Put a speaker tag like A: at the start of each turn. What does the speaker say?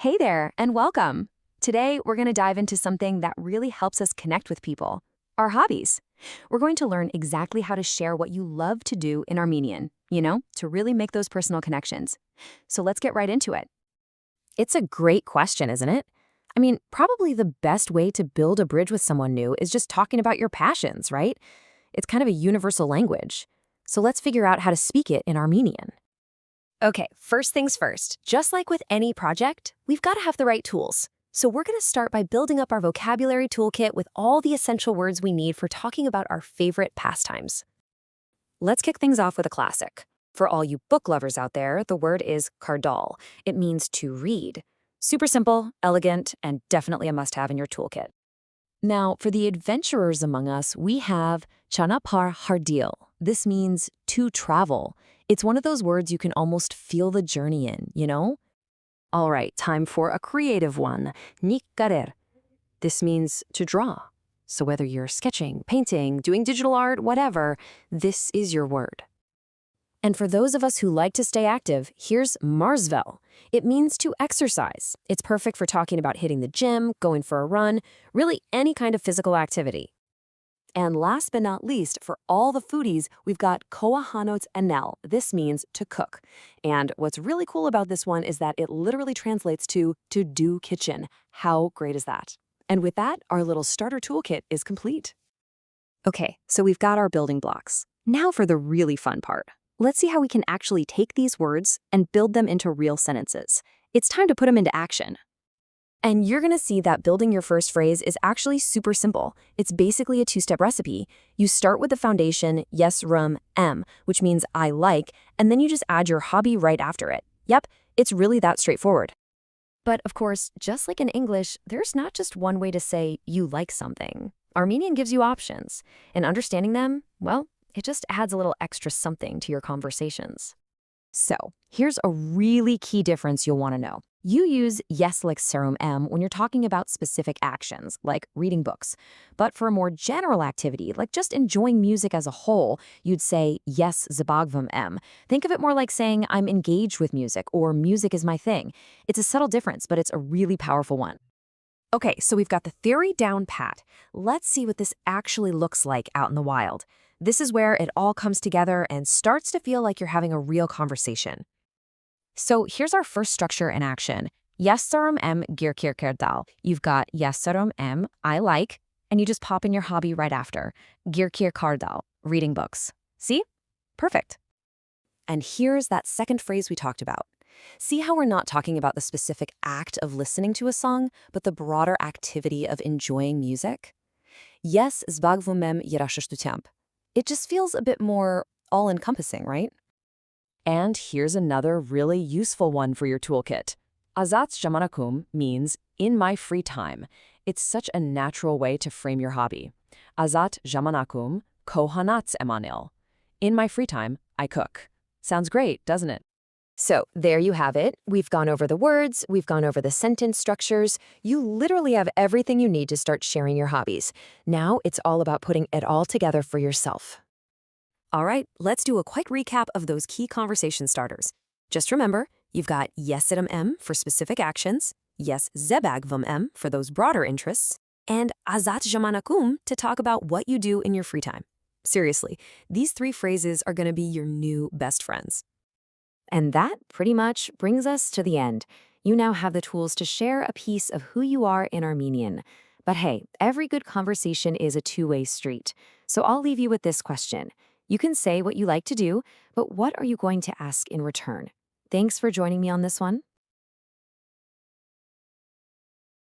A: Hey there, and welcome. Today, we're going to dive into something that really helps us connect with people, our hobbies. We're going to learn exactly how to share what you love to do in Armenian, to really make those personal connections. So let's get right into it. It's a great question, isn't it? I mean, probably the best way to build a bridge with someone new is just talking about your passions, right? It's kind of a universal language. So let's figure out how to speak it in Armenian. Okay, first things first. Just like with any project, we've got to have the right tools. So we're going to start by building up our vocabulary toolkit with all the essential words we need for talking about our favorite pastimes. Let's kick things off with a classic. For all you book lovers out there, the word is kardal. It means to read. Super simple, elegant, and definitely a must-have in your toolkit. Now, for the adventurers among us, we have chanapar hardil. This means to travel. It's one of those words you can almost feel the journey in. All right, time for a creative one. Nikkarer. This means to draw. So whether you're sketching, painting, doing digital art, whatever, this is your word. And for those of us who like to stay active, here's marsvel. It means to exercise. It's perfect for talking about hitting the gym, going for a run, really any kind of physical activity. And last but not least, for all the foodies, we've got koahanots enel. This means to cook. And what's really cool about this one is that it literally translates to do kitchen. How great is that? And with that, our little starter toolkit is complete. Okay, so we've got our building blocks. Now for the really fun part. Let's see how we can actually take these words and build them into real sentences. It's time to put them into action. And you're going to see that building your first phrase is actually super simple. It's basically a two-step recipe. You start with the foundation, yes, rum, em, which means I like, and then you just add your hobby right after it. Yep, it's really that straightforward. But of course, just like in English, there's not just one way to say you like something. Armenian gives you options, and understanding them, well, it just adds a little extra something to your conversations. So, here's a really key difference you'll want to know. You use yes like serum m when you're talking about specific actions, like reading books. But for a more general activity, like just enjoying music as a whole, you'd say yes zabagvam m. Think of it more like saying I'm engaged with music or music is my thing. It's a subtle difference, but it's a really powerful one. Okay, so we've got the theory down pat. Let's see what this actually looks like out in the wild. This is where it all comes together and starts to feel like you're having a real conversation. So here's our first structure in action. Yessarum em girkirkerdal. You've got yessarum em, I like, and you just pop in your hobby right after. Girkirkardal, reading books. See? Perfect. And here's that second phrase we talked about. See how we're not talking about the specific act of listening to a song, but the broader activity of enjoying music? Yes, zbagvumem yerashashtutemp. It just feels a bit more all-encompassing, right? And here's another really useful one for your toolkit. Azats jamanakum means in my free time. It's such a natural way to frame your hobby. Azat jamanakum kohanats emanil. In my free time, I cook. Sounds great, doesn't it? So there you have it. We've gone over the words, we've gone over the sentence structures. You literally have everything you need to start sharing your hobbies. Now it's all about putting it all together for yourself. All right, let's do a quick recap of those key conversation starters. Just remember, you've got yes idem m for specific actions, yes zebagvam m for those broader interests, and azat jamanakum to talk about what you do in your free time. Seriously, these three phrases are going to be your new best friends. And that pretty much brings us to the end. You now have the tools to share a piece of who you are in Armenian. But hey, every good conversation is a two-way street. So I'll leave you with this question. You can say what you like to do, but what are you going to ask in return? Thanks for joining me on this one.